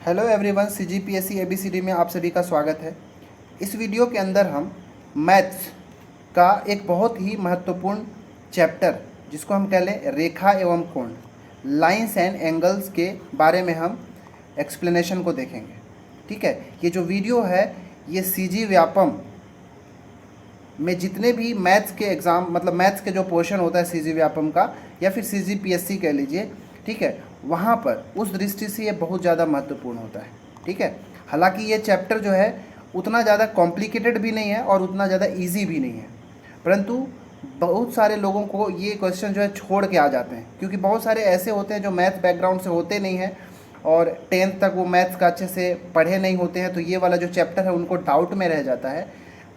Hello everyone, CGPSC ABCD में आप सभी का स्वागत है। इस वीडियो के अंदर हम मैथ्स का एक बहुत ही महत्वपूर्ण चैप्टर जिसको हम कह लें रेखा एवं कोण, लाइंस एंड एंगल्स के बारे में हम एक्सप्लेनेशन को देखेंगे। ठीक है, ये जो वीडियो है ये सीजी व्यापम में जितने भी मैथ्स के एग्ज़ाम मतलब मैथ्स के जो पोर्शन होता है सीजी व्यापम का या फिर सीजीपीएससी कह लीजिए, ठीक है, वहाँ पर उस दृष्टि से ये बहुत ज़्यादा महत्वपूर्ण होता है। ठीक है, हालांकि ये चैप्टर जो है उतना ज़्यादा कॉम्प्लिकेटेड भी नहीं है और उतना ज़्यादा इजी भी नहीं है, परंतु बहुत सारे लोगों को ये क्वेश्चन जो है छोड़ के आ जाते हैं, क्योंकि बहुत सारे ऐसे होते हैं जो मैथ बैकग्राउंड से होते नहीं हैं और 10th तक वो मैथ्स का अच्छे से पढ़े नहीं होते हैं, तो ये वाला जो चैप्टर है उनको डाउट में रह जाता है।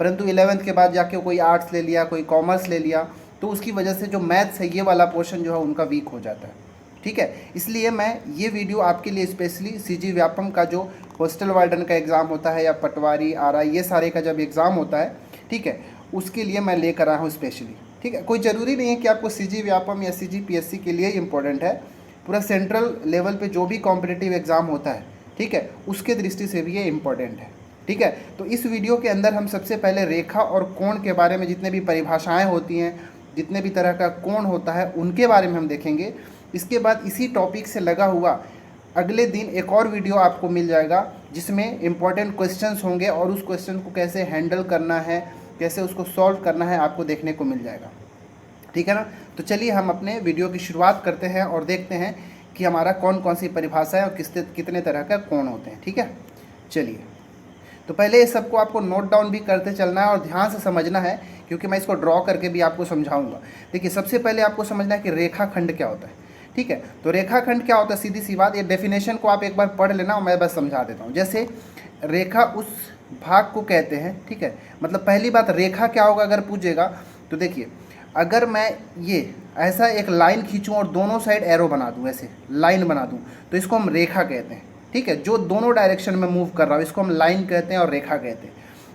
परंतु 11th के बाद जाके कोई आर्ट्स ले लिया, कोई कॉमर्स ले लिया, तो उसकी वजह से जो मैथ्स है ये वाला पोर्शन जो है उनका वीक हो जाता है। ठीक है, इसलिए मैं ये वीडियो आपके लिए स्पेशली सीजी व्यापम का जो हॉस्टल वार्डन का एग्ज़ाम होता है या पटवारी आरआई ये सारे का जब एग्ज़ाम होता है, ठीक है, उसके लिए मैं लेकर आया हूँ स्पेशली। ठीक है, कोई ज़रूरी नहीं है कि आपको सीजी व्यापम या सीजीपीएससी के लिए इम्पोर्टेंट है, पूरा सेंट्रल लेवल पे जो भी कॉम्पिटिटिव एग्ज़ाम होता है, ठीक है, उसके दृष्टि से भी ये इम्पोर्टेंट है। ठीक है, तो इस वीडियो के अंदर हम सबसे पहले रेखा और कोण के बारे में, जितने भी परिभाषाएं होती हैं, जितने भी तरह का कोण होता है उनके बारे में हम देखेंगे। इसके बाद इसी टॉपिक से लगा हुआ अगले दिन एक और वीडियो आपको मिल जाएगा जिसमें इम्पॉर्टेंट क्वेश्चंस होंगे और उस क्वेश्चन को कैसे हैंडल करना है, कैसे उसको सॉल्व करना है, आपको देखने को मिल जाएगा। ठीक है ना, तो चलिए हम अपने वीडियो की शुरुआत करते हैं और देखते हैं कि हमारा कौन कौन सी परिभाषा है और कितने तरह का कोण होते हैं। ठीक है, चलिए, तो पहले ये सबको आपको नोट डाउन भी करते चलना है और ध्यान से समझना है, क्योंकि मैं इसको ड्रॉ करके भी आपको समझाऊंगा। देखिए, सबसे पहले आपको समझना है कि रेखाखंड क्या होता है। ठीक है, तो रेखाखंड क्या होता है, सीधी सी बात, ये डेफिनेशन को आप एक बार पढ़ लेना और मैं बस समझा देता हूँ। जैसे रेखा उस भाग को कहते हैं, ठीक है, मतलब पहली बात रेखा क्या होगा अगर पूछेगा तो देखिए, अगर मैं ये ऐसा एक लाइन खींचूँ और दोनों साइड एरो बना दूँ, ऐसे लाइन बना दूँ, तो इसको हम रेखा कहते हैं। ठीक है, जो दोनों डायरेक्शन में मूव कर रहा हो इसको हम लाइन कहते हैं और रेखा कहते हैं।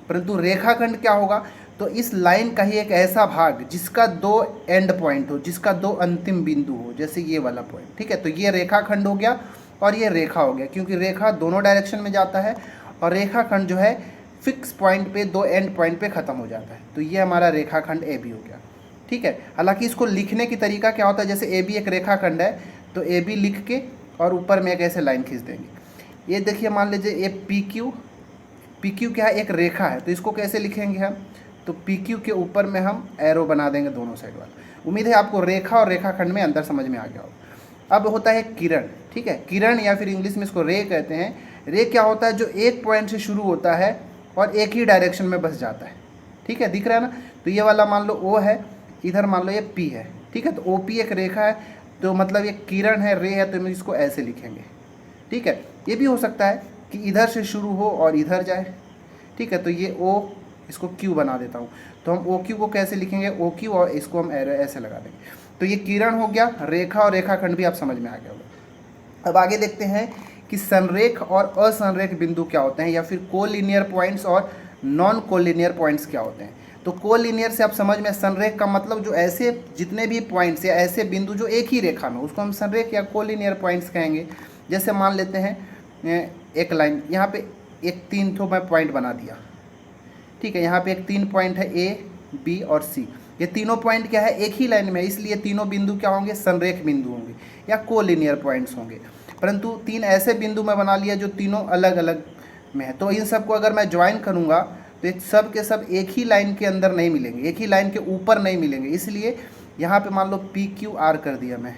परंतु रेखाखंड क्या होगा, तो इस लाइन का ही एक ऐसा भाग जिसका दो एंड पॉइंट हो, जिसका दो अंतिम बिंदु हो, जैसे ये वाला पॉइंट। ठीक है, तो ये रेखाखंड हो गया और ये रेखा हो गया, क्योंकि रेखा दोनों डायरेक्शन में जाता है और रेखाखंड जो है फिक्स पॉइंट पे, दो एंड पॉइंट पे ख़त्म हो जाता है। तो ये हमारा रेखाखंड ए बी हो गया। ठीक है, हालांकि इसको लिखने की तरीका क्या होता है, जैसे ए बी एक रेखाखंड है तो ए बी लिख के और ऊपर में एक ऐसे लाइन खींच देंगे। ये देखिए, मान लीजिए ये पी क्यू क्या है, एक रेखा है, तो इसको कैसे लिखेंगे हम, तो पी क्यू के ऊपर में हम एरो बना देंगे दोनों साइड वाला। उम्मीद है आपको रेखा और रेखाखंड में अंदर समझ में आ गया होगा। अब होता है किरण। ठीक है, किरण या फिर इंग्लिश में इसको रे कहते हैं। रे क्या होता है, जो एक पॉइंट से शुरू होता है और एक ही डायरेक्शन में बस जाता है। ठीक है, दिख रहा है ना, तो ये वाला मान लो ओ है, इधर मान लो ये पी है। ठीक है, तो ओ पी एक रेखा है, तो मतलब ये किरण है, रे है, तो हम इसको ऐसे लिखेंगे। ठीक है, ये भी हो सकता है कि इधर से शुरू हो और इधर जाए। ठीक है, तो ये ओ, इसको क्यू बना देता हूँ, तो हम ओ क्यू को कैसे लिखेंगे, ओ क्यू, और इसको हम ऐसे लगा देंगे। तो ये किरण हो गया, रेखा और रेखाखंड भी आप समझ में आ गया होगा। अब आगे देखते हैं कि संरेख और असंरेख बिंदु क्या होते हैं, या फिर कोलिनियर पॉइंट्स और नॉन कोलिनियर पॉइंट्स क्या होते हैं। तो कोलिनियर से आप समझ में, संरेख का मतलब जो ऐसे जितने भी पॉइंट्स या ऐसे बिंदु जो एक ही रेखा में, उसको हम संरेख या कोलिनियर पॉइंट्स कहेंगे। जैसे मान लेते हैं एक लाइन, यहाँ पे एक 3 ठो मैं पॉइंट बना दिया। ठीक है, यहाँ पे एक 3 पॉइंट है, ए बी और सी। ये तीनों पॉइंट क्या है, एक ही लाइन में, इसलिए तीनों बिंदु क्या होंगे, संरेख बिंदु होंगे या कोलिनियर पॉइंट्स होंगे। परंतु 3 ऐसे बिंदु मैं बना लिया जो तीनों अलग अलग में है, तो इन सबको अगर मैं ज्वाइन करूँगा तो ये सब के सब एक ही लाइन के अंदर नहीं मिलेंगे, एक ही लाइन के ऊपर नहीं मिलेंगे। इसलिए यहाँ पे मान लो पी क्यू आर कर दिया मैं,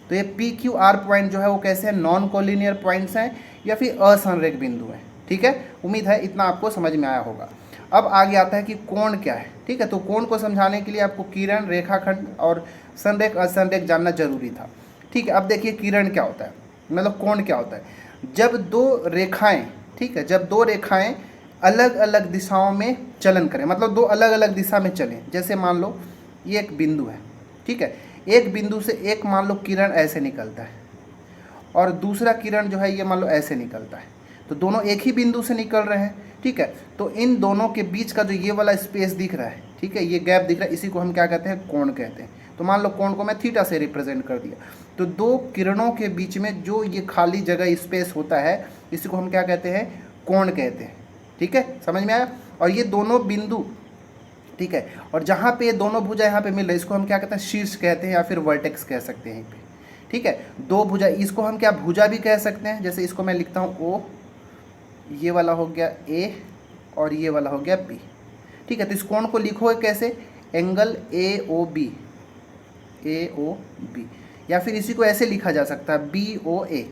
तो ये पी क्यू आर पॉइंट जो है वो कैसे हैं, नॉन कोलिनियर पॉइंट्स हैं या फिर असंरेख बिंदु हैं। ठीक है, उम्मीद है इतना आपको समझ में आया होगा। अब आगे आता है कि कोण क्या है। ठीक है, तो कोण को समझाने के लिए आपको किरण, रेखाखंड और संरेख असंरेख जानना जरूरी था। ठीक है, अब देखिए किरण क्या होता है, मतलब कोण क्या होता है। जब दो रेखाएं, ठीक है, जब दो रेखाएं अलग अलग दिशाओं में चलन करें, मतलब दो अलग अलग दिशा में चलें। जैसे मान लो ये एक बिंदु है, ठीक है, एक बिंदु से एक मान लो किरण ऐसे निकलता है और दूसरा किरण जो है ये मान लो ऐसे निकलता है, तो दोनों एक ही बिंदु से निकल रहे हैं। ठीक है, तो इन दोनों के बीच का जो ये वाला स्पेस दिख रहा है, ठीक है, ये गैप दिख रहा है, इसी को हम क्या कहते हैं, कोण कहते हैं। तो मान लो कोण को मैं थीटा से रिप्रेजेंट कर दिया। तो दो किरणों के बीच में जो ये खाली जगह स्पेस होता है इसी को हम क्या कहते हैं, कोण कहते हैं। ठीक है, समझ में आया। और ये दोनों बिंदु, ठीक है, और जहाँ पे ये दोनों भुजा यहाँ पे मिल रहे हैं इसको हम क्या कहते हैं, शीर्ष कहते हैं या फिर वर्टेक्स कह सकते हैं यहीं पे। ठीक है, दो भुजा, इसको हम क्या भुजा भी कह सकते हैं। जैसे इसको मैं लिखता हूँ ओ, ये वाला हो गया ए और ये वाला हो गया बी। ठीक है, तो इस कोण को लिखोगे कैसे, angle A O B, A O B, या फिर इसी को ऐसे लिखा जा सकता है बी ओ ए,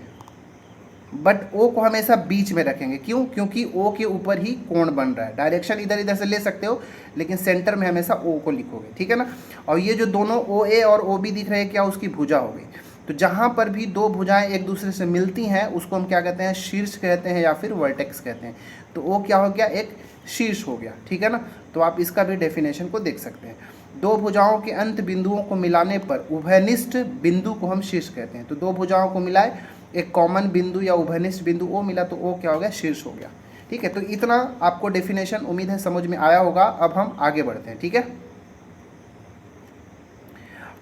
बट ओ को हमेशा बीच में रखेंगे। क्यों, क्योंकि ओ के ऊपर ही कोण बन रहा है। डायरेक्शन इधर इधर से ले सकते हो लेकिन सेंटर में हमेशा ओ को लिखोगे। ठीक है ना। और ये जो दोनों ओ ए और ओ बी दिख रहे हैं क्या, उसकी भुजा हो गई। तो जहाँ पर भी दो भुजाएं एक दूसरे से मिलती हैं उसको हम क्या कहते हैं, शीर्ष कहते हैं या फिर वर्टेक्स कहते हैं। तो ओ क्या हो गया, एक शीर्ष हो गया। ठीक है ना। तो आप इसका भी डेफिनेशन को देख सकते हैं। दो भुजाओं के अंत बिंदुओं को मिलाने पर उभयनिष्ठ बिंदु को हम शीर्ष कहते हैं। तो दो भुजाओं को मिलाए, एक कॉमन बिंदु या उभयनिष्ठ बिंदु ओ मिला तो ओ क्या हो गया, शीर्ष हो गया। ठीक है, तो इतना आपको डेफिनेशन उम्मीद है समझ में आया होगा। अब हम आगे बढ़ते हैं। ठीक है,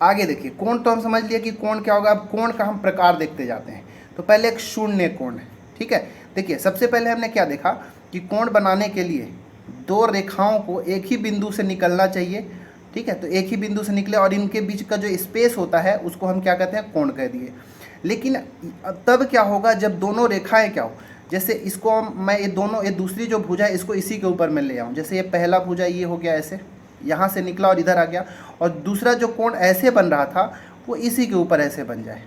आगे देखिए, कोण तो हम समझ लिए कि कोण क्या होगा। अब कोण का हम प्रकार देखते जाते हैं। तो पहले एक शून्य कोण है। ठीक है, देखिए सबसे पहले हमने क्या देखा कि कोण बनाने के लिए दो रेखाओं को एक ही बिंदु से निकलना चाहिए। ठीक है, तो एक ही बिंदु से निकले और इनके बीच का जो स्पेस होता है उसको हम क्या कहते हैं, कोण कह दिए। लेकिन तब क्या होगा जब दोनों रेखाएं क्या हो, जैसे इसको मैं ये दोनों, ये दूसरी जो भुजा है इसको इसी के ऊपर मैं ले आऊँ। जैसे ये पहला भुजा ये हो गया ऐसे, यहाँ से निकला और इधर आ गया, और दूसरा जो कोण ऐसे बन रहा था वो इसी के ऊपर ऐसे बन जाए।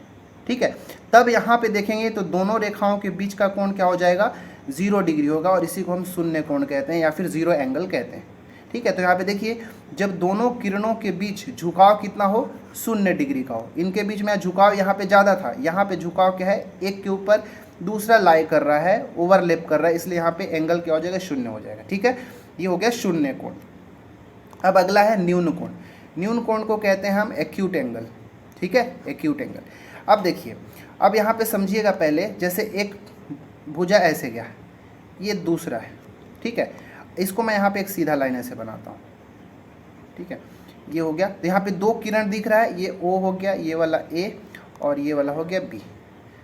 ठीक है, तब यहाँ पे देखेंगे तो दोनों रेखाओं के बीच का कोण क्या हो जाएगा, 0 डिग्री होगा, और इसी को हम शून्य कोण कहते हैं या फिर 0 एंगल कहते हैं। ठीक है, तो यहाँ पे देखिए जब दोनों किरणों के बीच झुकाव कितना हो, 0 डिग्री का हो। इनके बीच में झुकाव यहाँ पे ज़्यादा था, यहाँ पे झुकाव क्या है, एक के ऊपर दूसरा लाई कर रहा है, ओवरलैप कर रहा है, इसलिए यहाँ पे एंगल क्या हो जाएगा, 0 हो जाएगा। ठीक है, ये हो गया शून्य कोण। अब अगला है न्यून कोण। न्यून कोण को कहते हैं हम एक्यूट एंगल। ठीक है, एक्यूट एंगल। अब देखिए, अब यहाँ पे समझिएगा पहले, जैसे एक भुजा ऐसे गया, ये दूसरा है। ठीक है, इसको मैं यहाँ पे एक सीधा लाइन ऐसे बनाता हूँ। ठीक है, ये हो गया। तो यहाँ पे दो किरण दिख रहा है, ये ओ हो गया, ये वाला ए और ये वाला हो गया बी।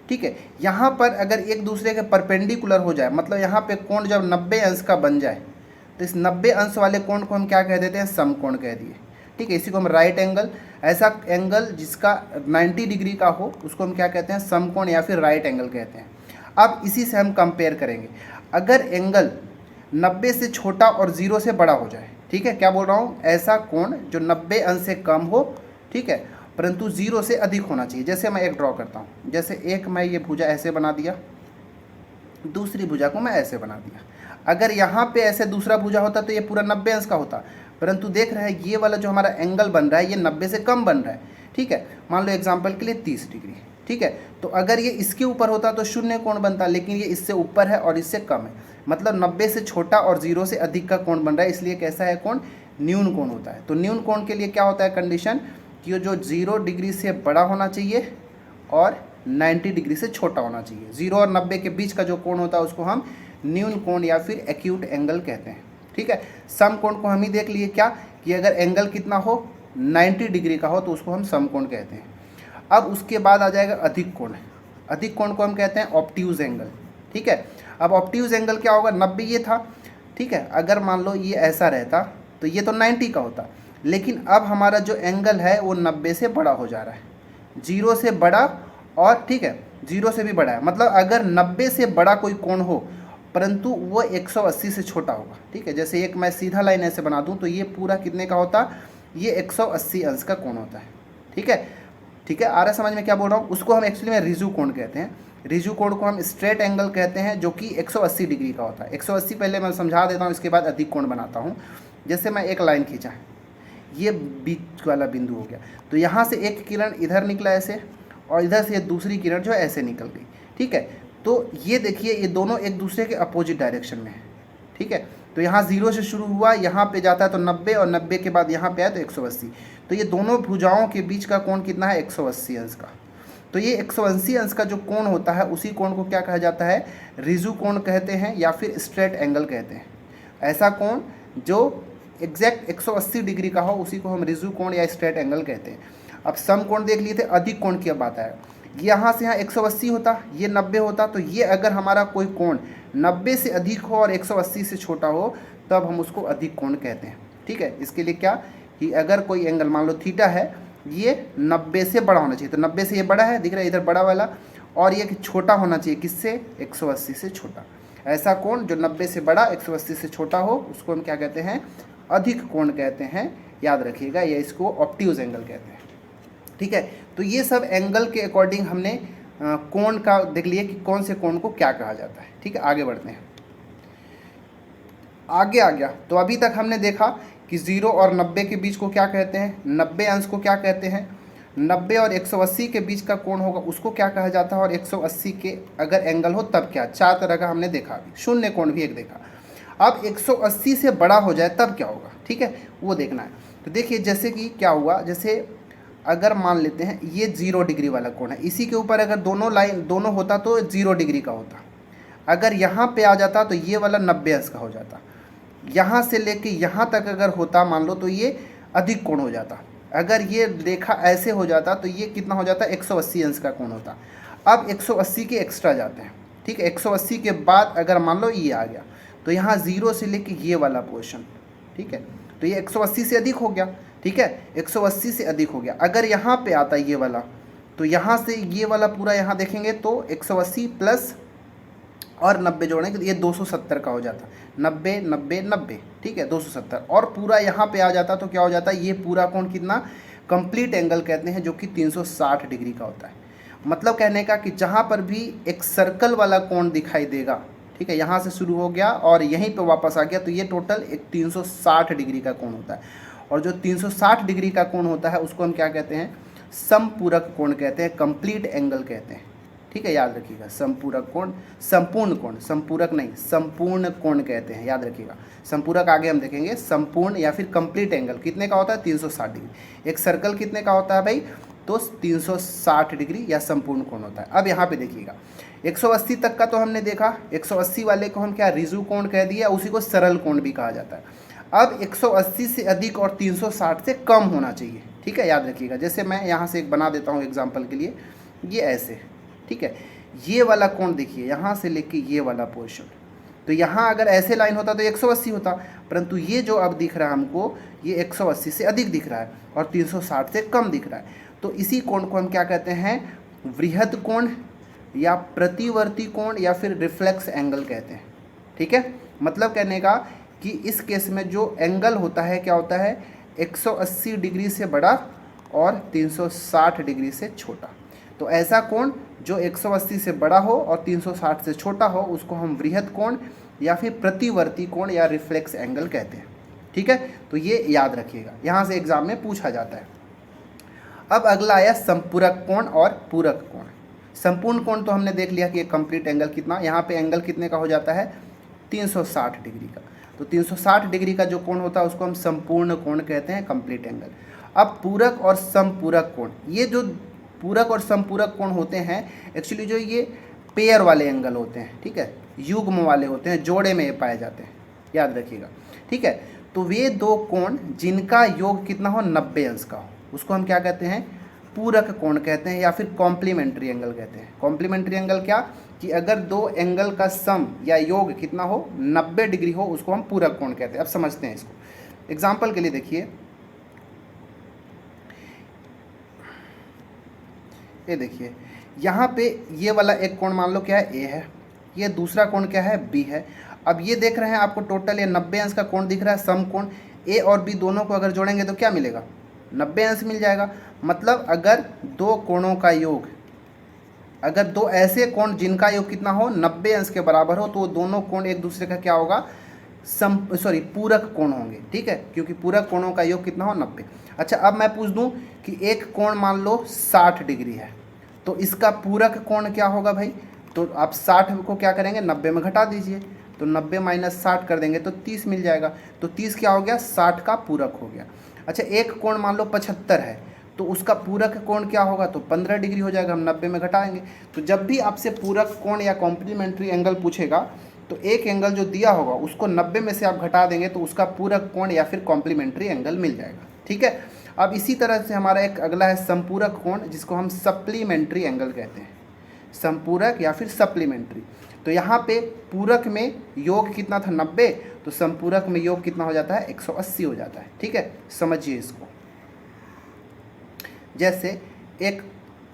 ठीक है, यहाँ पर अगर एक दूसरे के परपेंडिकुलर हो जाए, मतलब यहाँ पे कोण जब 90 अंश का बन जाए तो इस 90 अंश वाले कोण को हम क्या कह देते हैं, समकोण कह दिए। ठीक है, इसी को हम राइट एंगल, ऐसा एंगल जिसका 90 डिग्री का हो उसको हम क्या कहते हैं, समकोण या फिर राइट एंगल कहते हैं। अब इसी से हम कंपेयर करेंगे। अगर एंगल 90 से छोटा और 0 से बड़ा हो जाए, ठीक है, क्या बोल रहा हूँ, ऐसा कोण जो 90 अंश से कम हो, ठीक है, परंतु 0 से अधिक होना चाहिए। जैसे मैं एक ड्रॉ करता हूँ, जैसे एक मैं ये भुजा ऐसे बना दिया, दूसरी भुजा को मैं ऐसे बना दिया। अगर यहाँ पे ऐसे दूसरा भुजा होता तो ये पूरा 90 अंश का होता, परंतु देख रहे हैं ये वाला जो हमारा एंगल बन रहा है ये 90 से कम बन रहा है। ठीक है, मान लो एग्जाम्पल के लिए 30 डिग्री। ठीक है, तो अगर ये इसके ऊपर होता तो शून्य कोण बनता, लेकिन ये इससे ऊपर है और इससे कम है, मतलब 90 से छोटा और 0 से अधिक का कोण बन रहा है, इसलिए कैसा है कोण, न्यून कोण होता है। तो न्यून कोण के लिए क्या होता है कंडीशन, कि जो 0 डिग्री से बड़ा होना चाहिए और 90 डिग्री से छोटा होना चाहिए। 0 और 90 के बीच का जो कोण होता है उसको हम न्यून कोण या फिर एक्यूट एंगल कहते हैं। ठीक है, समकोण को हम ही देख लिए क्या, कि अगर एंगल कितना हो, 90 डिग्री का हो तो उसको हम समकोण कहते हैं। अब उसके बाद आ जाएगा अधिक कोण। अधिक कोण को हम कहते हैं ऑब्ट्यूज एंगल। ठीक है, अब ऑब्ट्यूज एंगल क्या होगा, 90 ये था। ठीक है, अगर मान लो ये ऐसा रहता तो ये तो 90 का होता, लेकिन अब हमारा जो एंगल है वो 90 से बड़ा हो जा रहा है, 0 से बड़ा और, ठीक है, 0 से भी बड़ा है। मतलब अगर 90 से बड़ा कोई कोण हो परंतु वो 180 से छोटा होगा। ठीक है, जैसे एक मैं सीधा लाइन ऐसे बना दूं तो ये पूरा कितने का होता, ये 180 अंश का कोण होता है। ठीक है, ठीक है, आ रहा समझ में क्या बोल रहा हूँ। उसको हम एक्चुअली में रिजु कोण कहते हैं। रिजु कोण को हम स्ट्रेट एंगल कहते हैं, जो कि 180 डिग्री का होता है। 180 पहले मैं समझा देता हूँ, इसके बाद अधिक कोण बनाता हूँ। जैसे मैं एक लाइन खींचा, ये बीच वाला बिंदु हो गया, तो यहाँ से एक किरण इधर निकला ऐसे, और इधर से दूसरी किरण जो है ऐसे निकल गई। ठीक है, तो ये देखिए ये दोनों एक दूसरे के अपोजिट डायरेक्शन में है। ठीक है, तो यहाँ 0 से शुरू हुआ, यहाँ पे जाता है तो 90, और 90 के बाद यहाँ पे आया तो 180। तो ये दोनों भुजाओं के बीच का कोण कितना है, 180 अंश का। तो ये 180 अंश का जो कोण होता है उसी कोण को क्या कहा जाता है, रिजु कोण कहते हैं या फिर स्ट्रेट एंगल कहते हैं। ऐसा कोण जो एग्जैक्ट 180 डिग्री का हो उसी को हम रिजु कोण या स्ट्रेट एंगल कहते हैं। अब सम कोण देख लिए थे, अधिक कोण की अब बात आएगा। यहाँ से यहाँ 180 होता, ये 90 होता, तो ये अगर हमारा कोई कोण 90 से अधिक हो और 180 से छोटा हो तब हम उसको अधिक कोण कहते हैं। ठीक है, इसके लिए क्या कि अगर कोई एंगल मान लो थीटा है, ये 90 से बड़ा होना चाहिए, तो 90 से ये बड़ा है, दिख रहा है इधर बड़ा वाला, और ये छोटा होना चाहिए किससे, 180 से छोटा। ऐसा कोण जो 90 से बड़ा 180 से छोटा हो उसको हम क्या कहते हैं, अधिक कोण कहते हैं, याद रखिएगा, या इसको ऑब्ट्यूज एंगल कहते हैं। ठीक है, तो ये सब एंगल के अकॉर्डिंग हमने कोण का देख लिया कि कौन से कोण को क्या कहा जाता है। ठीक है, आगे बढ़ते हैं, आगे आ गया। तो अभी तक हमने देखा कि 0 और 90 के बीच को क्या कहते हैं, 90 अंश को क्या कहते हैं, 90 और 180 के बीच का कोण होगा उसको क्या कहा जाता है, और 180 के अगर एंगल हो तब क्या, 4 तरह का हमने देखा, शून्य कोण भी एक देखा। अब 180 से बड़ा हो जाए तब क्या होगा, ठीक है, वो देखना है। तो देखिए जैसे कि क्या हुआ, जैसे अगर मान लेते हैं ये 0 डिग्री वाला कोण है, इसी के ऊपर अगर दोनों होता तो 0 डिग्री का होता, अगर यहाँ पे आ जाता तो ये वाला 90 अंश का हो जाता, यहाँ से लेके यहाँ तक अगर होता मान लो तो ये अधिक कोण हो जाता, अगर ये रेखा ऐसे हो जाता तो ये कितना हो जाता, 180 अंश का कोण होता। अब 180 के एक्स्ट्रा जाते हैं, ठीक है, 180 के बाद अगर मान लो ये आ गया तो यहाँ 0 से लेके ये वाला पोर्शन, ठीक है, तो ये 180 से अधिक हो गया। ठीक है, 180 से अधिक हो गया। अगर यहाँ पे आता ये वाला तो यहाँ से ये वाला पूरा यहाँ देखेंगे तो 180 प्लस और 90 जोड़ेंगे तो ये 270 का हो जाता, 90 90 90, ठीक है, 270, और पूरा यहाँ पे आ जाता तो क्या हो जाता, ये पूरा कोण कितना, कंप्लीट एंगल कहते हैं, जो कि 360 डिग्री का होता है। मतलब कहने का कि जहाँ पर भी एक सर्कल वाला कोण दिखाई देगा, ठीक है, यहाँ से शुरू हो गया और यहीं पे वापस आ गया, तो ये टोटल एक 360 डिग्री का कोण होता है। और जो 360 डिग्री का कोण होता है उसको हम क्या कहते हैं, समपूरक कोण कहते हैं, कंप्लीट एंगल कहते हैं। ठीक है, याद रखिएगा, समपूरक कोण, संपूर्ण कोण, संपूरक नहीं, संपूर्ण कोण कहते हैं, याद रखिएगा। संपूरक आगे हम देखेंगे, संपूर्ण या फिर कंप्लीट एंगल कितने का होता है, 360 डिग्री। एक सर्कल कितने का होता है भाई, तो 360 डिग्री या संपूर्ण कोण होता है। अब यहाँ पे देखिएगा 180 तक का तो हमने देखा, 180 वाले को हम क्या रिजु कोण कह दिया, उसी को सरल कोण भी कहा जाता है। अब 180 से अधिक और 360 से कम होना चाहिए। ठीक है, याद रखिएगा, जैसे मैं यहाँ से एक बना देता हूँ एग्जाम्पल के लिए, ये ऐसे, ठीक है, ये वाला कोण देखिए यहाँ से लेके ये वाला पोर्शन, तो यहाँ अगर ऐसे लाइन होता तो 180 होता, परंतु ये जो अब दिख रहा है हमको ये 180 से अधिक दिख रहा है और 360 से कम दिख रहा है। तो इसी कोण को हम क्या कहते हैं, वृहद कोण या प्रतिवर्ती कोण या फिर रिफ्लेक्स एंगल कहते हैं। ठीक है, मतलब कहने का कि इस केस में जो एंगल होता है क्या होता है, 180 डिग्री से बड़ा और 360 डिग्री से छोटा। तो ऐसा कोण जो 180 से बड़ा हो और 360 से छोटा हो उसको हम वृहद कोण या फिर प्रतिवर्ती कोण या रिफ्लेक्स एंगल कहते हैं। ठीक है, तो ये याद रखिएगा, यहाँ से एग्जाम में पूछा जाता है। अब अगला आया संपूरक कोण और पूरक कोण। संपूर्ण कोण तो हमने देख लिया कि एक कंप्लीट एंगल कितना, यहाँ पे एंगल कितने का हो जाता है, 360 डिग्री का। तो 360 डिग्री का जो कोण होता है उसको हम संपूर्ण कोण कहते हैं, कंप्लीट एंगल। अब पूरक और संपूरक कोण, ये जो पूरक और संपूरक कोण होते हैं एक्चुअली जो ये पेयर वाले एंगल होते हैं, ठीक है, युग्म वाले होते हैं, जोड़े में ये पाए जाते हैं, याद रखिएगा। ठीक है, तो वे दो कोण जिनका योग कितना हो, 90 अंश का हो, उसको हम क्या कहते हैं, पूरक कोण कहते हैं या फिर कॉम्प्लीमेंट्री एंगल कहते हैं। कॉम्प्लीमेंट्री एंगल क्या, कि अगर दो एंगल का सम या योग कितना हो, 90 डिग्री हो, उसको हम पूरक कोण कहते हैं। अब समझते हैं इसको, एग्जाम्पल के लिए देखिए, ये देखिए यहाँ पे ये वाला एक कोण मान लो क्या है, ए है, ये दूसरा कोण क्या है, बी है। अब ये देख रहे हैं आपको टोटल ये 90 अंश का कोण दिख रहा है, सम कोण। ए और बी दोनों को अगर जोड़ेंगे तो क्या मिलेगा, 90 अंश मिल जाएगा। मतलब अगर दो कोणों का योग, अगर दो ऐसे कोण जिनका योग कितना हो, 90 अंश के बराबर हो, तो दोनों कोण एक दूसरे का क्या होगा, पूरक कोण होंगे। ठीक है, क्योंकि पूरक कोणों का योग कितना हो, 90। अच्छा, अब मैं पूछ दूं कि एक कोण मान लो 60 डिग्री है, तो इसका पूरक कोण क्या होगा भाई, तो आप 60 को क्या करेंगे, 90 में घटा दीजिए, तो 90 माइनस 60 कर देंगे तो 30 मिल जाएगा। तो 30 क्या हो गया, 60 का पूरक हो गया। अच्छा, एक कोण मान लो 75 है, तो उसका पूरक कोण क्या होगा, तो 15 डिग्री हो जाएगा, हम 90 में घटाएंगे। तो जब भी आपसे पूरक कोण या कॉम्प्लीमेंट्री एंगल पूछेगा तो एक एंगल जो दिया होगा उसको 90 में से आप घटा देंगे तो उसका पूरक कोण या फिर कॉम्प्लीमेंट्री एंगल मिल जाएगा। ठीक है, अब इसी तरह से हमारा एक अगला है संपूरक कोण, जिसको हम सप्लीमेंट्री एंगल कहते हैं, संपूरक या फिर सप्लीमेंट्री। तो यहाँ पे पूरक में योग कितना था 90, तो संपूरक में योग कितना हो जाता है 180 हो जाता है। ठीक है, समझिए इसको। जैसे एक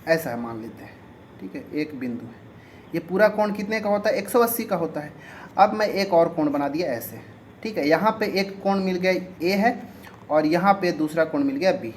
ऐसा है मान लेते हैं, ठीक है, एक बिंदु है, ये पूरा कोण कितने का होता है 180 का होता है। अब मैं एक और कोण बना दिया ऐसे, ठीक है, यहाँ पे एक कोण मिल गया ए है और यहाँ पे दूसरा कोण मिल गया बी।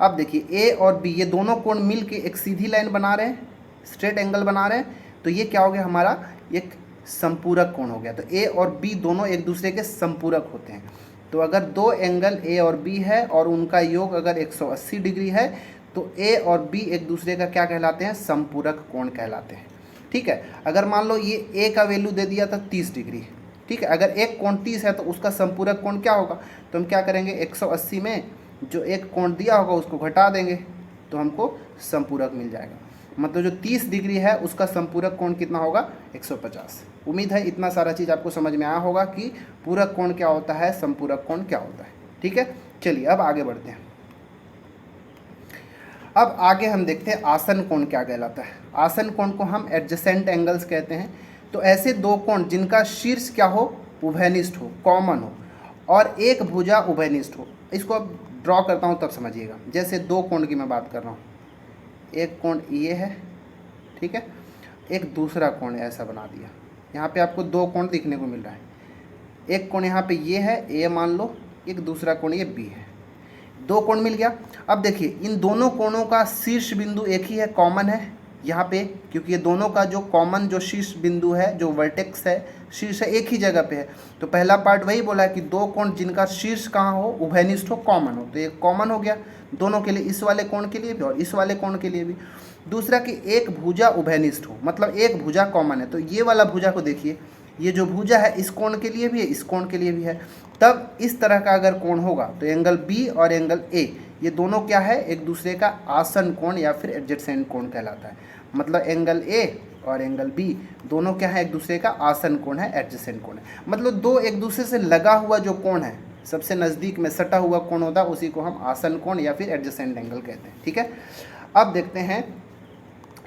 अब देखिए ए और बी ये दोनों कोण मिल के एक सीधी लाइन बना रहे हैं, स्ट्रेट एंगल बना रहे हैं, तो ये क्या हो गया हमारा एक संपूरक कोण हो गया। तो ए और बी दोनों एक दूसरे के संपूरक होते हैं। तो अगर दो एंगल ए और बी है और उनका योग अगर 180 डिग्री है तो ए और बी एक दूसरे का क्या कहलाते हैं, संपूरक कोण कहलाते हैं। ठीक है, अगर मान लो ये ए का वैल्यू दे दिया था 30 डिग्री, ठीक है, अगर एक कोण 30 है तो उसका संपूरक कोण क्या होगा, तो हम क्या करेंगे 180 में जो एक कोण दिया होगा उसको घटा देंगे तो हमको संपूरक मिल जाएगा। मतलब जो 30 डिग्री है उसका संपूरक कोण कितना होगा 150। उम्मीद है इतना सारा चीज़ आपको समझ में आया होगा कि पूरक कोण क्या होता है, संपूरक कोण क्या होता है। ठीक है, चलिए अब आगे बढ़ते हैं। अब आगे हम देखते हैं आसन कोण क्या कहलाता है। आसन कोण को हम एडजेसेंट एंगल्स कहते हैं। तो ऐसे दो कोण जिनका शीर्ष क्या हो, उभयनिष्ठ हो, कॉमन हो, और एक भुजा उभयनिष्ठ हो। इसको अब ड्रॉ करता हूँ तब समझिएगा। जैसे दो कोण की मैं बात कर रहा हूँ, एक कोण ये है, ठीक है, एक दूसरा कोण ऐसा बना दिया। यहाँ पे आपको दो कोण दिखने को मिल रहा है, एक कोण यहाँ पे ये है ए मान लो, एक दूसरा कोण ये बी है, दो कोण मिल गया। अब देखिए इन दोनों कोणों का शीर्ष बिंदु एक ही है, कॉमन है यहाँ पे, क्योंकि ये दोनों का जो कॉमन जो शीर्ष बिंदु है, जो वर्टेक्स है, शीर्ष है, एक ही जगह पे है। तो पहला पार्ट वही बोला है कि दो कोण जिनका शीर्ष कहाँ हो, उभयनिष्ठ हो, कॉमन हो, तो ये कॉमन हो गया दोनों के लिए, इस वाले कोण के लिए भी और इस वाले कोण के लिए भी। दूसरा कि एक भुजा उभयनिष्ठ हो, मतलब एक भुजा कॉमन है, तो ये वाला भुजा को देखिए, ये जो भुजा है इस कोण के लिए भी है, इस कोण के लिए भी है। तब इस तरह का अगर कोण होगा तो एंगल बी और एंगल ए ये दोनों क्या है, एक दूसरे का आसन कोण या फिर एडजेसेंट कोण कहलाता है। मतलब एंगल ए और एंगल बी दोनों क्या है, एक दूसरे का आसन कोण है, एडजेसेंट कोण है। मतलब दो एक दूसरे से लगा हुआ जो कोण है, सबसे नज़दीक में सटा हुआ कोण होता है, उसी को हम आसन कोण या फिर एडजेसेंट एंगल कहते हैं। ठीक है, अब देखते हैं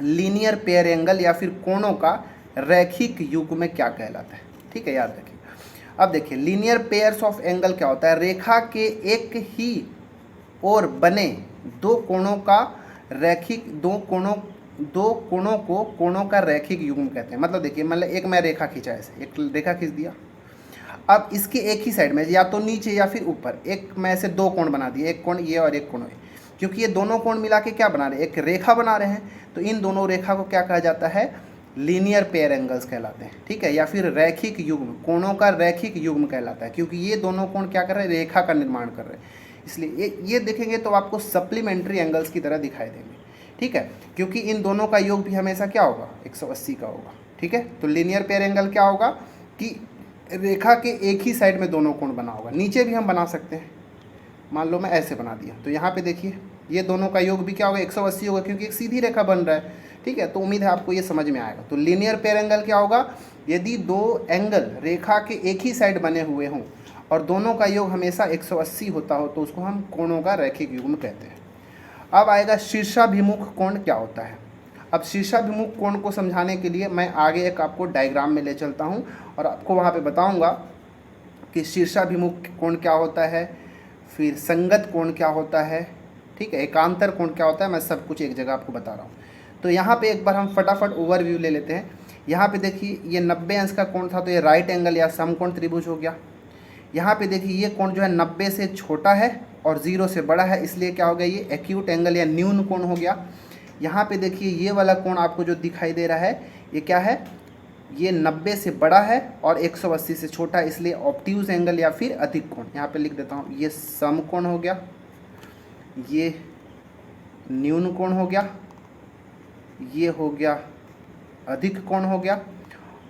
लीनियर पेयर एंगल या फिर कोणों का रैखिक युग्म क्या कहलाता है। ठीक है, याद रखिए। अब देखिए लीनियर पेयर्स ऑफ एंगल क्या होता है, रेखा के एक ही ओर बने दो कोणों का रैखिक, दो कोणों को कोणों का रैखिक युग्म कहते हैं। मतलब देखिए मतलब एक मैं रेखा खींचा, ऐसे एक रेखा खींच दिया, अब इसके एक ही साइड में या तो नीचे या फिर ऊपर एक मैं ऐसे दो कोण बना दिए, एक कोण ये और एक कोण ये, क्योंकि ये दोनों कोण मिला के क्या बना रहे हैं, एक रेखा बना रहे हैं, तो इन दोनों रेखा को क्या कहा जाता है, लीनियर पेयर एंगल्स कहलाते हैं। ठीक है, या फिर रैखिक युग्म, कोणों का रैखिक युग्म कहलाता है, क्योंकि ये दोनों कोण क्या कर रहे हैं, रेखा का निर्माण कर रहे हैं, इसलिए ये देखेंगे तो आपको सप्लीमेंट्री एंगल्स की तरह दिखाई देंगे। ठीक है, क्योंकि इन दोनों का योग भी हमेशा क्या होगा, 180 का होगा। ठीक है, तो लीनियर पेयर एंगल क्या होगा कि रेखा के एक ही साइड में दोनों कोण बना होगा। नीचे भी हम बना सकते हैं, मान लो मैं ऐसे बना दिया, तो यहाँ पे देखिए ये दोनों का योग भी क्या होगा, 180 होगा, क्योंकि एक सीधी रेखा बन रहा है। ठीक है, तो उम्मीद है आपको ये समझ में आएगा। तो लीनियर पेयर एंगल क्या होगा, यदि दो एंगल रेखा के एक ही साइड बने हुए हों और दोनों का योग हमेशा 180 होता हो तो उसको हम कोणों का रैखिक युग्म कहते हैं। अब आएगा शीर्षाभिमुख कोण क्या होता है। अब शीर्षाभिमुख कोण को समझाने के लिए मैं आगे एक आपको डायग्राम में ले चलता हूँ और आपको वहाँ पे बताऊँगा कि शीर्षाभिमुख कोण क्या होता है, फिर संगत कोण क्या होता है, ठीक है, एकांतर कोण क्या होता है, मैं सब कुछ एक जगह आपको बता रहा हूँ। तो यहाँ पे एक बार हम फटाफट ओवरव्यू ले लेते हैं। यहाँ पे देखिए ये 90 अंश का कोण था तो ये राइट एंगल या समकोण त्रिभुज हो गया। यहाँ पे देखिए ये कोण जो है 90 से छोटा है और 0 से बड़ा है, इसलिए क्या हो गया, ये एक्यूट एंगल या न्यून कोण हो गया। यहाँ पे देखिए ये वाला कोण आपको जो दिखाई दे रहा है ये क्या है, ये 90 से बड़ा है और 180 से छोटा है, इसलिए ऑब्ट्यूज एंगल या फिर अधिक कोण। यहाँ पे लिख देता हूँ, ये समकोण हो गया, ये न्यून कोण हो गया, ये हो गया अधिक कोण हो गया।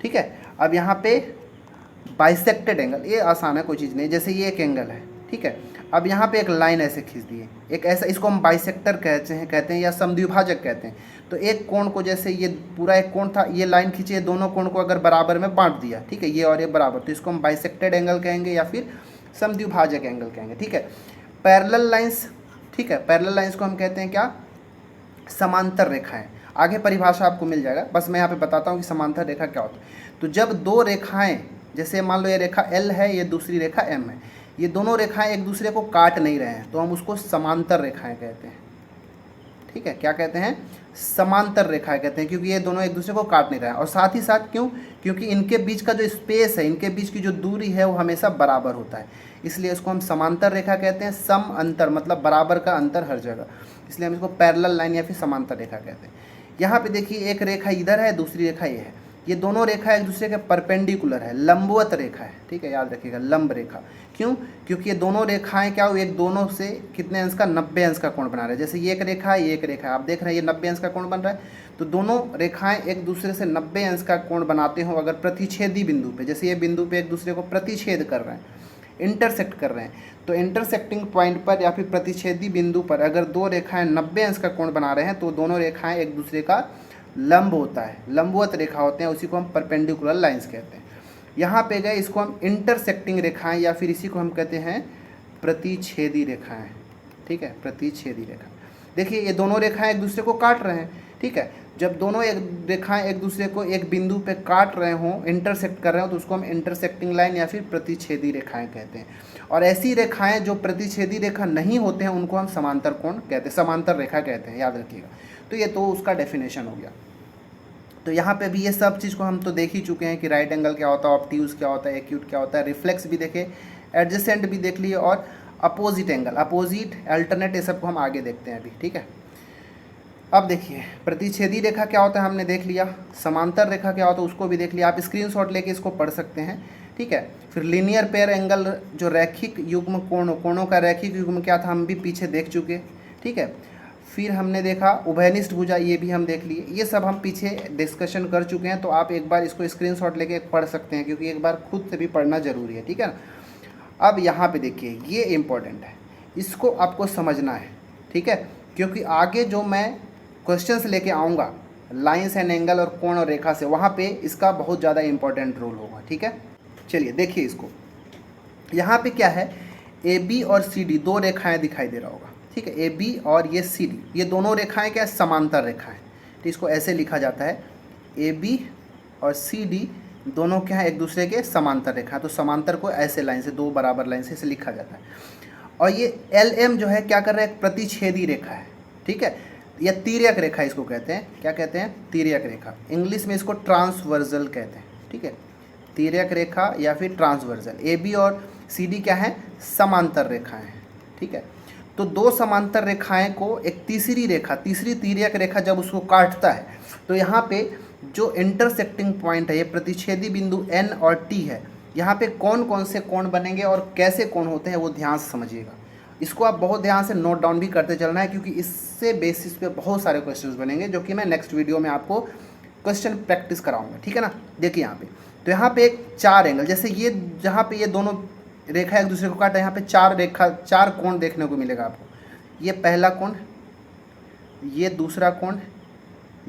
ठीक है, अब यहाँ पे बाइसेक्टेड एंगल, ये आसान है, कोई चीज़ नहीं। जैसे ये एक एंगल है, ठीक है, अब यहाँ पे एक लाइन ऐसे खींच दी है, एक ऐसा, इसको हम बाइसेक्टर कहते हैं या समद्विभाजक कहते हैं। तो एक कोण को, जैसे ये पूरा एक कोण था, ये लाइन खींचे, दोनों कोण को अगर बराबर में बांट दिया, ठीक है, ये और ये बराबर, तो इसको हम बाइसेक्टेड एंगल कहेंगे या फिर समद्विभाजक एंगल कहेंगे। ठीक है, पैरेलल लाइंस, ठीक है। पैरेलल लाइंस को हम कहते हैं क्या, समांतर रेखाएं। आगे परिभाषा आपको मिल जाएगा, बस मैं यहाँ पे बताता हूँ कि समांतर रेखा क्या होता है। तो जब दो रेखाएं, जैसे मान लो ये रेखा L है, ये दूसरी रेखा M है, ये दोनों रेखाएं एक दूसरे को काट नहीं रहे हैं, तो हम उसको समांतर रेखाएं कहते हैं। ठीक है, क्या कहते हैं, समांतर रेखाएं कहते हैं, क्योंकि ये दोनों एक दूसरे को काट नहीं रहे हैं। और साथ ही साथ क्यों, क्योंकि इनके बीच का जो स्पेस है, इनके बीच की जो दूरी है, वो हमेशा बराबर होता है, इसलिए इसको हम समांतर रेखा कहते हैं। सम अंतर मतलब बराबर का अंतर हर जगह, इसलिए हम इसको पैरेलल लाइन या फिर समांतर रेखा कहते हैं। यहाँ पे देखिए, एक रेखा इधर है, दूसरी रेखा ये है, ये दोनों रेखा एक दूसरे के परपेंडिकुलर है, लंबवत रेखा है। ठीक है, याद रखिएगा, लंब रेखा। क्यों, क्योंकि ये दोनों रेखाएं क्या हो, एक दोनों से कितने अंश का, 90 अंश का कोण बना रहे हैं। जैसे ये एक रेखा है, ये एक रेखा है, आप देख रहे हैं ये 90 अंश का कोण बन रहा है। तो दोनों रेखाएं एक दूसरे से 90 अंश का कोण बनाते हो अगर प्रतिच्छेदी बिंदु पे, जैसे ये बिंदु पे एक दूसरे को प्रतिच्छेद कर रहे हैं, इंटरसेक्ट कर रहे हैं, तो इंटरसेक्टिंग पॉइंट पर या फिर प्रतिच्छेदी बिंदु पर अगर दो रेखाएं 90 अंश का कोण बना रहे हैं, तो दोनों रेखाएं एक दूसरे का लंब होता है, लंबवत रेखा होते हैं, उसी को हम परपेंडिकुलर लाइंस कहते हैं। यहाँ पे गए, इसको हम इंटरसेक्टिंग रेखाएं या फिर इसी को हम कहते हैं प्रतिच्छेदी रेखाएं। ठीक है, प्रतिच्छेदी रेखा। देखिए, ये दोनों रेखाएं एक दूसरे को काट रहे हैं। ठीक है, जब दोनों एक रेखाएं एक दूसरे को एक बिंदु पे काट रहे हों, इंटरसेक्ट कर रहे हो, तो उसको हम इंटरसेक्टिंग लाइन या फिर प्रतिच्छेदी रेखाएं कहते हैं। और ऐसी रेखाएं जो प्रतिच्छेदी रेखा नहीं होते हैं, उनको हम समांतर कोण कहते हैं, समांतर रेखा कहते हैं, याद रखिएगा। तो ये तो उसका डेफिनेशन हो गया। तो यहाँ पे भी ये सब चीज़ को हम तो देख ही चुके हैं कि राइट एंगल क्या होता है, ऑब्ट्यूज क्या होता है, एक्यूट क्या होता है, रिफ्लेक्स भी देखे, एडजेसेंट भी देख लिए, और अपोजिट एंगल, अपोजिट, अल्टरनेट, ये सब को हम आगे देखते हैं अभी। ठीक है, अब देखिए, प्रतिच्छेदी रेखा क्या होता है हमने देख लिया, समांतर रेखा क्या होता है उसको भी देख लिया। आप स्क्रीनशॉट लेके इसको पढ़ सकते हैं। ठीक है, फिर लीनियर पेयर एंगल, जो रैखिक युग्म कोणों का रैखिक युग्म क्या था, हम भी पीछे देख चुके। ठीक है, फिर हमने देखा उभयनिष्ठ भुजा, ये भी हम देख लिए, ये सब हम पीछे डिस्कशन कर चुके हैं। तो आप एक बार इसको स्क्रीनशॉट लेके पढ़ सकते हैं, क्योंकि एक बार खुद से भी पढ़ना जरूरी है। ठीक है ना, अब यहाँ पे देखिए, ये इम्पोर्टेंट है, इसको आपको समझना है। ठीक है, क्योंकि आगे जो मैं क्वेश्चंस लेके आऊँगा लाइंस एंड एंगल और कोण और रेखा से, वहाँ पे इसका बहुत ज़्यादा इंपॉर्टेंट रोल होगा। ठीक है, चलिए देखिए इसको। यहाँ पे क्या है, ए बी और सी डी दो रेखाएं दिखाई दे रहा होगा। ठीक है, ए बी और ये सी डी, ये दोनों रेखाएं क्या, समांतर रेखाएं। तो इसको ऐसे लिखा जाता है, ए बी और सी डी दोनों क्या है, एक दूसरे के समांतर रेखा। तो समांतर को ऐसे लाइन से, दो बराबर लाइन से इसे लिखा जाता है। और ये एल एम जो है क्या कर रहा है, प्रतिच्छेदी रेखा है। ठीक है, या तिर्यक रेखा इसको कहते हैं, क्या कहते हैं, तिर्यक रेखा। इंग्लिश में इसको ट्रांसवर्जल कहते हैं। ठीक है, तिर्यक रेखा या फिर ट्रांसवर्जल। ए बी और सी डी क्या है, समांतर रेखाएं हैं। ठीक है, तो दो समांतर रेखाएं को एक तीसरी रेखा, तीसरी तिर्यक रेखा जब उसको काटता है, तो यहाँ पे जो इंटरसेक्टिंग पॉइंट है, ये प्रतिच्छेदी बिंदु एन और टी है, यहाँ पे कौन कौन से कोण बनेंगे और कैसे कोण होते हैं वो ध्यान से समझिएगा। इसको आप बहुत ध्यान से नोट डाउन भी करते चलना है, क्योंकि इससे बेसिस पे बहुत सारे क्वेश्चंस बनेंगे, जो कि मैं नेक्स्ट वीडियो में आपको क्वेश्चन प्रैक्टिस कराऊंगा। ठीक है ना, देखिए यहाँ पे, तो यहाँ पे एक चार एंगल, जैसे ये जहाँ पे ये दोनों रेखा एक दूसरे को काटा, यहाँ पे चार कोण देखने को मिलेगा आपको। ये पहला कोण, ये दूसरा कोण,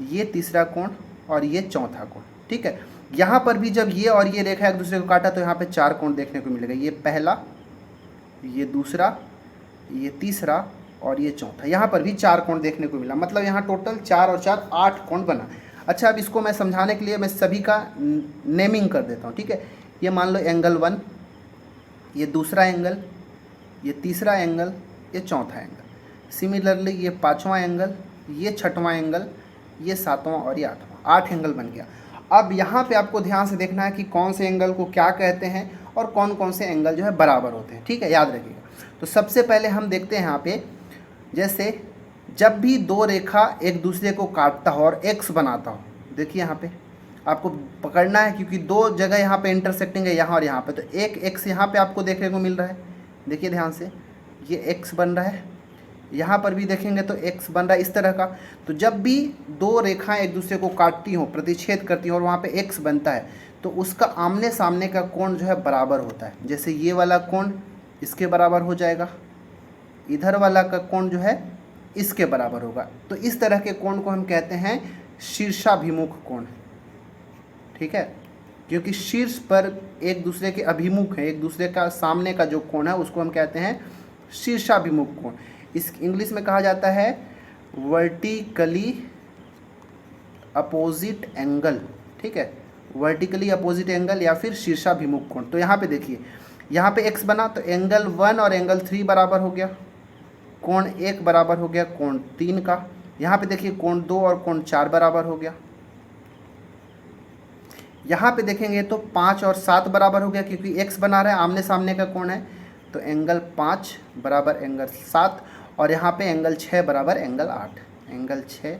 ये तीसरा कोण और ये चौथा कोण। ठीक है, यहाँ पर भी जब ये और ये रेखा एक दूसरे को काटा, तो यहाँ पे चार कोण देखने को मिलेगा। ये पहला, ये दूसरा, ये तीसरा और ये चौथा। यहाँ पर भी चार कोण देखने को मिला, मतलब यहाँ टोटल 4 और 4 8 कोण बना। अच्छा, अब इसको मैं समझाने के लिए मैं सभी का नेमिंग कर देता हूँ। ठीक है, ये मान लो एंगल 1, ये दूसरा एंगल, ये तीसरा एंगल, ये चौथा एंगल। सिमिलरली ये पाँचवां एंगल, ये छठवां एंगल, ये सातवां और ये आठवां, 8 एंगल बन गया। अब यहाँ पे आपको ध्यान से देखना है कि कौन से एंगल को क्या कहते हैं और कौन कौन से एंगल जो है बराबर होते हैं। ठीक है, याद रखिएगा। तो सबसे पहले हम देखते हैं यहाँ पे, जैसे जब भी दो रेखा एक दूसरे को काटता हो और एक्स बनाता हो, देखिए यहाँ पे आपको पकड़ना है, क्योंकि दो जगह यहाँ पे इंटरसेक्टिंग है, यहाँ और यहाँ पे। तो एक एक्स यहाँ पे आपको देखने को मिल रहा है, देखिए ध्यान से, ये एक्स बन रहा है, यहाँ पर भी देखेंगे तो एक्स बन रहा है, इस तरह का। तो जब भी दो रेखाएं एक दूसरे को काटती हों, प्रतिच्छेद करती हों और वहाँ पे एक्स बनता है, तो उसका आमने सामने का कोण जो है बराबर होता है। जैसे ये वाला कोण इसके बराबर हो जाएगा, इधर वाला का कोण जो है इसके बराबर होगा। तो इस तरह के कोण को हम कहते हैं शीर्षाभिमुख कोण। ठीक है, क्योंकि शीर्ष पर एक दूसरे के अभिमुख है, एक दूसरे का सामने का जो कोण है उसको हम कहते हैं शीर्षाभिमुख कोण। इस इंग्लिश में कहा जाता है वर्टिकली अपोजिट एंगल, ठीक है, वर्टिकली अपोजिट एंगल या फिर शीर्षाभिमुख कोण। तो यहाँ पे देखिए, यहाँ पे x बना तो एंगल 1 और एंगल 3 बराबर हो गया, कोण 1 बराबर हो गया कोण 3 का। यहाँ पे देखिए कोण 2 और कोण 4 बराबर हो गया। यहाँ पे देखेंगे तो 5 और 7 बराबर हो गया, क्योंकि x बना रहा है, आमने सामने का कोण है, तो एंगल 5 बराबर एंगल 7, और यहाँ पे एंगल 6 बराबर एंगल 8, एंगल 6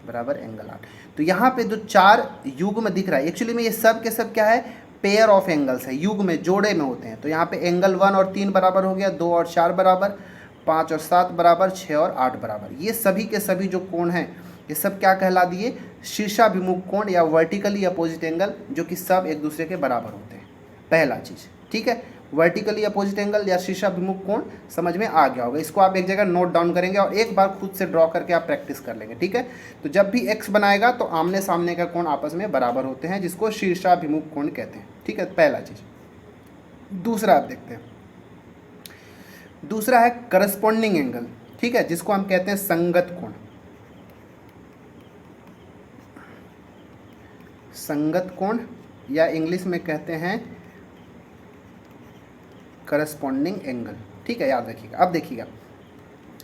बराबर एंगल 8। तो यहाँ पे जो 4 युग्म दिख रहा है, एक्चुअली में ये सब के सब क्या है, पेयर ऑफ एंगल्स है, युग में जोड़े में होते हैं। तो यहाँ पे एंगल 1 और 3 बराबर हो गया, 2 और 4 बराबर, 5 और 7 बराबर, 6 और 8 बराबर। ये सभी के सभी जो कोण हैं ये सब क्या कहला दिए, शीर्षाभिमुख कोण या वर्टिकली अपोजिट एंगल, जो कि सब एक दूसरे के बराबर होते हैं। पहला चीज़, ठीक है, वर्टिकली अपोजिट एंगल या शीर्षाभिमुख कोण समझ में आ गया होगा। इसको आप एक जगह नोट डाउन करेंगे और एक बार खुद से ड्रॉ करके आप प्रैक्टिस कर लेंगे, ठीक है। तो जब भी x बनाएगा तो आमने सामने का कोण आपस में बराबर होते हैं, जिसको शीर्षाभिमुख कोण कहते हैं, ठीक है, पहला चीज़। दूसरा आप देखते हैं, दूसरा है करस्पॉन्डिंग एंगल, ठीक है, जिसको हम कहते हैं संगत कोण। संगत कोण या इंग्लिश में कहते हैं करस्पॉन्डिंग एंगल, ठीक है, याद रखिएगा। अब देखिएगा,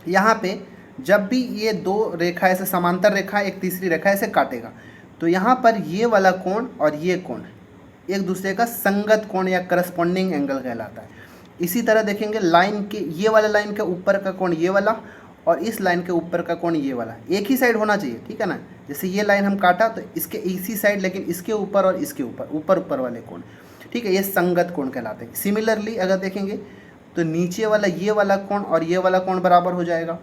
यहाँ पे जब भी ये दो रेखा ऐसे समांतर रेखा एक तीसरी रेखा ऐसे काटेगा, तो यहाँ पर ये वाला कोण और ये कोण एक दूसरे का संगत कोण या करस्पॉन्डिंग एंगल कहलाता है। इसी तरह देखेंगे लाइन के, ये वाला लाइन के ऊपर का कोण ये वाला, और इस लाइन के ऊपर का कोण ये वाला, एक ही साइड होना चाहिए, ठीक है ना। जैसे ये लाइन हम काटा तो इसके इसी साइड, लेकिन इसके ऊपर और इसके ऊपर, ऊपर ऊपर वाले कोण, ठीक है, ये संगत कोण कहलाते हैं। सिमिलरली अगर देखेंगे तो नीचे वाला ये वाला कोण और ये वाला कोण बराबर हो जाएगा,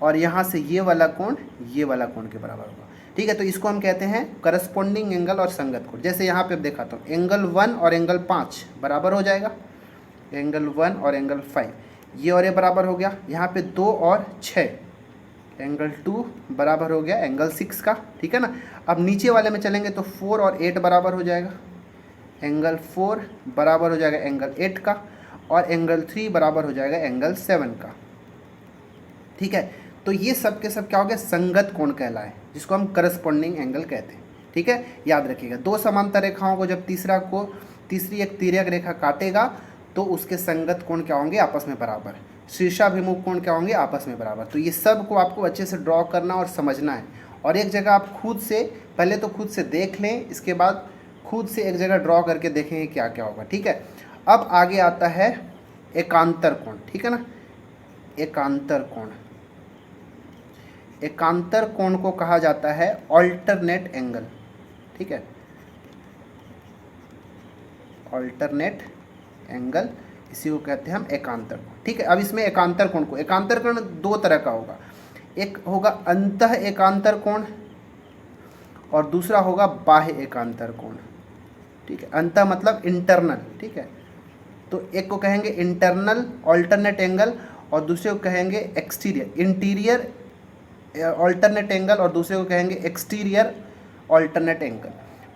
और यहाँ से ये वाला कोण ये वाला कोण के बराबर होगा, ठीक है। तो इसको हम कहते हैं करस्पॉन्डिंग एंगल और संगत कोण। जैसे यहाँ पे दिखाता हूँ, एंगल 1 और एंगल 5 बराबर हो जाएगा, एंगल 1 और एंगल 5, ये और ये बराबर हो गया। यहाँ पे 2 और 6, एंगल 2 बराबर हो गया एंगल 6 का, ठीक है ना। अब नीचे वाले में चलेंगे तो 4 और 8 बराबर हो जाएगा, एंगल 4 बराबर हो जाएगा एंगल 8 का, और एंगल 3 बराबर हो जाएगा एंगल 7 का, ठीक है। तो ये सब के सब क्या हो गया, संगत कोण कहलाए, जिसको हम करस्पॉन्डिंग एंगल कहते हैं, ठीक है, याद रखिएगा। दो समांतर रेखाओं को जब तीसरी एक तिर्यक रेखा काटेगा तो उसके संगत कोण क्या होंगे, आपस में बराबर। शीर्षाभिमुख कोण क्या होंगे, आपस में बराबर। तो ये सब को आपको अच्छे से ड्रॉ करना और समझना है, और एक जगह आप खुद से, पहले तो खुद से देख लें, इसके बाद खुद से एक जगह ड्रॉ करके देखेंगे क्या क्या होगा, ठीक है। अब आगे आता है एकांतर कोण, ठीक है ना। एकांतर कोण, एकांतर कोण को कहा जाता है ऑल्टरनेट एंगल, ठीक है, ऑल्टरनेट एंगल, इसी को कहते हैं हम एकांतर कोण, ठीक है। अब इसमें एकांतर कोण को, एकांतर कोण दो तरह का होगा, एक होगा अंतः एकांतर कोण और दूसरा होगा बाह्य एकांतर कोण, ठीक है। अंतः मतलब इंटरनल, ठीक है, तो एक को कहेंगे इंटरनल ऑल्टरनेट एंगल और दूसरे को कहेंगे एक्सटीरियर, इंटीरियर ऑल्टरनेट एंगल, और दूसरे को कहेंगे एक्सटीरियर ऑल्टरनेट एंगल।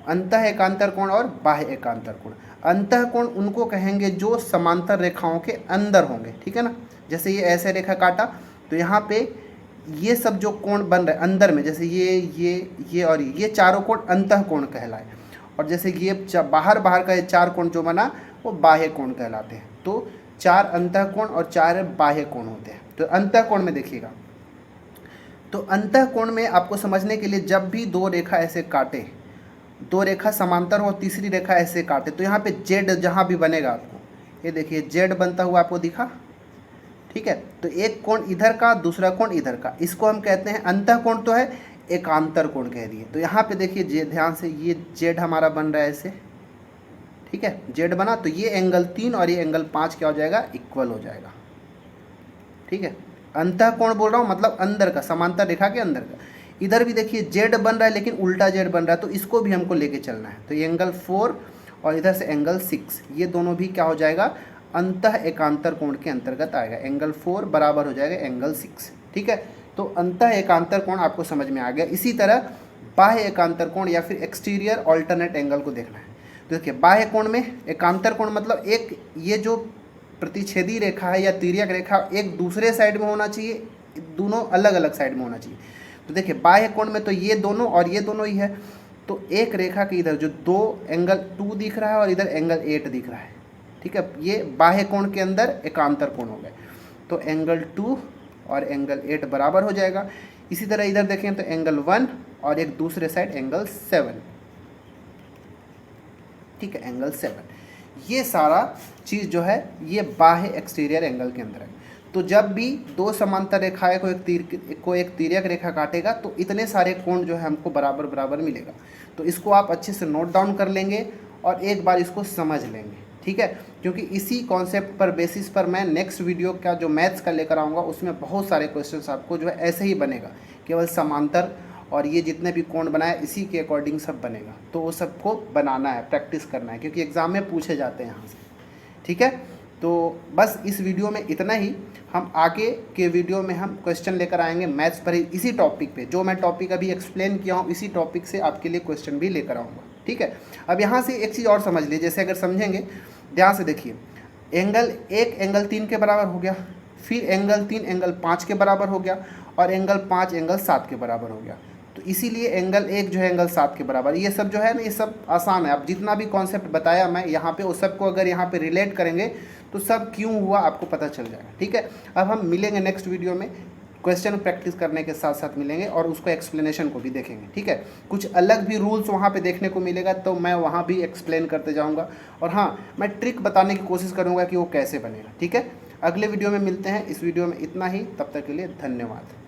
अंतः एकांतर कोण और बाह्य एकांतर कोण। अंतः कोण उनको कहेंगे जो समांतर रेखाओं के अंदर होंगे, ठीक है ना। जैसे ये ऐसे रेखा काटा तो यहाँ पे ये सब जो कोण बन रहे अंदर में, जैसे ये और ये चारों कोण अंतः कोण कहलाए, और जैसे ये बाहर का ये 4 कोण जो बना वो बाह्य कोण कहलाते हैं। तो 4 अंतः कोण और 4 बाह्य कोण होते हैं। तो अंतः कोण में देखिएगा, तो अंतः कोण में आपको समझने के लिए, जब भी दो रेखा ऐसे काटे, दो रेखा समांतर हो, तीसरी रेखा ऐसे काटे, तो यहाँ पे जेड जहाँ भी बनेगा आपको, ये देखिए जेड बनता हुआ आपको दिखा, ठीक है। तो एक कोण इधर का, दूसरा कोण इधर का, इसको हम कहते हैं अंतः कोण, तो है एकांतर कोण कह दिए। तो यहाँ पे देखिए ध्यान से, ये जेड हमारा बन रहा है ऐसे, ठीक है, जेड बना, तो ये एंगल 3 और ये एंगल 5 क्या हो जाएगा, इक्वल हो जाएगा, ठीक है। अंतः कोण बोल रहा हूँ मतलब अंदर का, समांतर रेखा के अंदर का। इधर भी देखिए जेड बन रहा है लेकिन उल्टा जेड बन रहा है, तो इसको भी हमको लेके चलना है। तो ये एंगल 4 और इधर से एंगल 6, ये दोनों भी क्या हो जाएगा, अंतः एकांतर कोण के अंतर्गत आएगा। एंगल 4 बराबर हो जाएगा एंगल 6, ठीक है। तो अंतः एकांतर कोण आपको समझ में आ गया। इसी तरह बाह्य एकांतर कोण या फिर एक्सटीरियर ऑल्टरनेट एंगल को देखना है। तो देखिए बाह्य कोण में एकांतर कोण मतलब एक ये जो प्रतिच्छेदी रेखा है या तिर्यक रेखा एक दूसरे साइड में होना चाहिए, दोनों अलग अलग साइड में होना चाहिए। तो देखिए बाह्य कोण में तो ये दोनों और ये दोनों ही है, तो एक रेखा के इधर जो 2 एंगल 2 दिख रहा है और इधर एंगल 8 दिख रहा है, ठीक है, ये बाह्य कोण के अंदर एकांतर कोण हो गए। तो एंगल 2 और एंगल 8 बराबर हो जाएगा। इसी तरह इधर देखें तो एंगल 1 और एक दूसरे साइड एंगल 7, ठीक है, एंगल 7। ये सारा चीज़ जो है ये बाह्य एक्सटीरियर एंगल के अंदर है। तो जब भी दो समांतर रेखाएं को एक तिर्यक रेखा काटेगा तो इतने सारे कोण जो है हमको बराबर बराबर मिलेगा। तो इसको आप अच्छे से नोट डाउन कर लेंगे और एक बार इसको समझ लेंगे, ठीक है, क्योंकि इसी कॉन्सेप्ट पर बेसिस पर मैं नेक्स्ट वीडियो का जो मैथ्स का लेकर आऊँगा उसमें बहुत सारे क्वेश्चंस आपको जो है ऐसे ही बनेगा, केवल समांतर और ये जितने भी कोण बनाए इसी के अकॉर्डिंग सब बनेगा। तो वो सबको बनाना है, प्रैक्टिस करना है, क्योंकि एग्ज़ाम में पूछे जाते हैं यहाँ से, ठीक है। तो बस इस वीडियो में इतना ही। हम आगे के वीडियो में हम क्वेश्चन लेकर आएंगे मैथ्स पर ही, इसी टॉपिक पे जो मैं टॉपिक अभी एक्सप्लेन किया हूँ इसी टॉपिक से आपके लिए क्वेश्चन भी लेकर आऊँगा, ठीक है। अब यहाँ से एक चीज़ और समझ लीजिए, जैसे अगर समझेंगे ध्यान से देखिए, एंगल 1 एंगल 3 के बराबर हो गया, फिर एंगल 3 एंगल 5 के बराबर हो गया और एंगल 5 एंगल 7 के बराबर हो गया। तो इसीलिए एंगल 1 जो है एंगल 7 के बराबर। ये सब जो है ना ये सब आसान है। अब जितना भी कॉन्सेप्ट बताया मैं यहाँ पे उस सबको अगर यहाँ पे रिलेट करेंगे तो सब क्यों हुआ आपको पता चल जाएगा, ठीक है। अब हम मिलेंगे नेक्स्ट वीडियो में, क्वेश्चन प्रैक्टिस करने के साथ साथ मिलेंगे और उसको एक्सप्लेनेशन को भी देखेंगे, ठीक है। कुछ अलग भी रूल्स वहाँ पे देखने को मिलेगा तो मैं वहाँ भी एक्सप्लेन करते जाऊँगा और हाँ मैं ट्रिक बताने की कोशिश करूँगा कि वो कैसे बनेगा, ठीक है। अगले वीडियो में मिलते हैं। इस वीडियो में इतना ही, तब तक के लिए धन्यवाद।